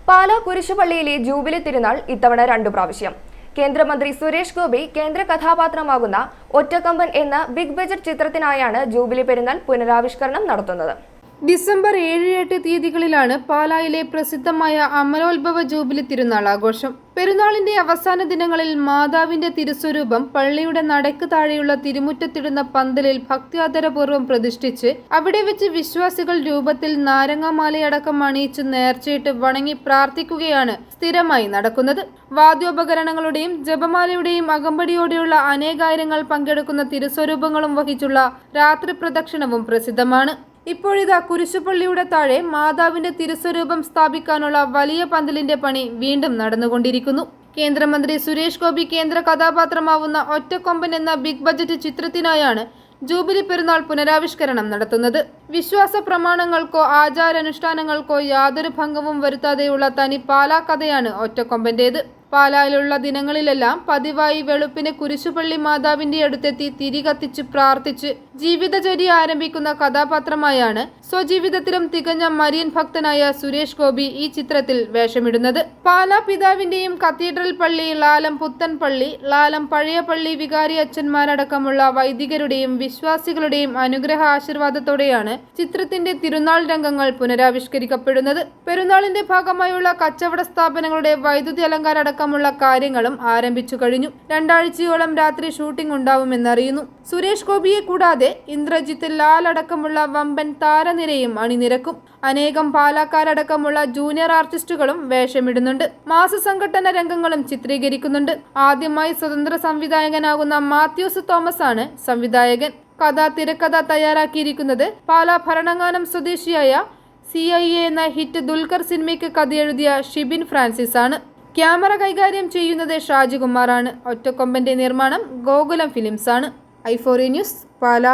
Pala കുരിശുപള്ളിയിലെ jubilee തിരുനാൾ ഇത്തവണ 2 പ്രാവശ്യം. കേന്ദ്രമന്ത്രി സുരേഷ് ഗോപി കേന്ദ്ര കഥാപാത്രമാകുന്ന ഒറ്റക്കൊമ്പൻ എന്ന ബിഗ് ബജറ്റ് ചിത്രത്തിനായാണ് ജൂബിലി പെരുന്നാൾ പുനരാവിഷ്കരണം നടത്തുന്നത്. ഡിസംബർ 7-8 തീയതികളിലാണ് പാലായിലെ പ്രസിദ്ധമായ അമലോത്ഭവ ജൂബിലി തിരുനാൾ ആഘോഷം. പെരുന്നാളിന്റെ അവസാന ദിനങ്ങളിൽ മാതാവിന്റെ തിരുസ്വരൂപം പള്ളിയുടെ നടക്ക് താഴെയുള്ള തിരുമുറ്റത്തിടുന്ന പന്തലിൽ ഭക്തിയാദരപൂർവ്വം പ്രതിഷ്ഠിച്ച് അവിടെ വെച്ച് വിശ്വാസികൾ രൂപത്തിൽ നാരങ്ങാമാലയടക്കം അണിയിച്ച് നേർച്ചയിട്ട് വണങ്ങി പ്രാർത്ഥിക്കുകയാണ് സ്ഥിരമായി നടക്കുന്നത്. വാദ്യോപകരണങ്ങളുടെയും ജപമാലയുടെയും അകമ്പടിയോടെയുള്ള അനേകായിരങ്ങൾ പങ്കെടുക്കുന്ന തിരുസ്വരൂപങ്ങളും വഹിച്ചുള്ള രാത്രി പ്രദക്ഷിണവും പ്രസിദ്ധമാണ്. ഇപ്പോഴിതാ കുരിശുപള്ളിയുടെ താഴെ മാതാവിന്റെ തിരുസ്വരൂപം സ്ഥാപിക്കാനുള്ള വലിയ പന്തലിന്റെ പണി വീണ്ടും നടന്നുകൊണ്ടിരിക്കുന്നു. കേന്ദ്രമന്ത്രി സുരേഷ് ഗോപി കേന്ദ്ര കഥാപാത്രമാവുന്ന ഒറ്റക്കൊമ്പൻ എന്ന ബിഗ് ബജറ്റ് ചിത്രത്തിനായാണ് ജൂബിലി പെരുന്നാൾ പുനരാവിഷ്കരണം നടത്തുന്നത്. വിശ്വാസ പ്രമാണങ്ങൾക്കോ ആചാരാനുഷ്ഠാനങ്ങൾക്കോ യാതൊരു ഭംഗവും വരുത്താതെയുള്ള തനി പാലാ കഥയാണ് ഒറ്റക്കൊമ്പന്റേത്. പാലായിലുള്ള ദിനങ്ങളിലെല്ലാം പതിവായി വെളുപ്പിന് കുരിശുപള്ളി മാതാവിന്റെ അടുത്തെത്തി തിരി കത്തിച്ച് പ്രാർത്ഥിച്ച് ജീവിതചര്യ ആരംഭിക്കുന്ന കഥാപാത്രമായാണ് സ്വജീവിതത്തിലും തികഞ്ഞ മരിയൻ ഭക്തനായ സുരേഷ് ഗോപി ഈ ചിത്രത്തിൽ വേഷമിടുന്നത്. പാലാ പിതാവിന്റെയും കത്തീഡ്രൽ പള്ളി, ലാലം പുത്തൻ പള്ളി, ലാലം പഴയ പള്ളി വികാരി അച്ഛന്മാരടക്കമുള്ള വൈദികരുടെയും വിശ്വാസികളുടെയും അനുഗ്രഹ ആശീർവാദത്തോടെയാണ് ചിത്രത്തിന്റെ തിരുനാൾ രംഗങ്ങൾ പുനരാവിഷ്കരിക്കപ്പെടുന്നത്. പെരുന്നാളിന്റെ ഭാഗമായുള്ള കച്ചവട സ്ഥാപനങ്ങളുടെ വൈദ്യുതി അലങ്കാര ുള്ള കാര്യങ്ങളും ആരംഭിച്ചു കഴിഞ്ഞു. 2 ആഴ്ചയോളം രാത്രി ഷൂട്ടിംഗ് ഉണ്ടാവുമെന്നറിയുന്നു. സുരേഷ് ഗോപിയെ കൂടാതെ ഇന്ദ്രജിത്ത്, ലാൽ അടക്കമുള്ള വമ്പൻ താരനിരയും അണിനിരക്കും. അനേകം പാലക്കാരടക്കമുള്ള ജൂനിയർ ആർട്ടിസ്റ്റുകളും വേഷമിടുന്നുണ്ട്. മാസസംഘടന രംഗങ്ങളും ചിത്രീകരിക്കുന്നുണ്ട്. ആദ്യമായി സ്വതന്ത്ര സംവിധായകനാകുന്ന മാത്യൂസ് തോമസ് ആണ് സംവിധായകൻ. തിരക്കഥ തയ്യാറാക്കിയിരിക്കുന്നത് പാലാ ഭരണങ്ങാനം സ്വദേശിയായ CIA എന്ന ഹിറ്റ് ദുൽഖർ സിനിമയ്ക്ക് കഥയെഴുതിയ ഷിബിൻ ഫ്രാൻസിസ് ആണ്. ക്യാമറ കൈകാര്യം ചെയ്യുന്നത് ഷാജികുമാറാണ്. ഒറ്റക്കൊമ്പന്റെ നിർമ്മാണം ഗോകുലം ഫിലിംസ് ആണ്. i4 news, Pala.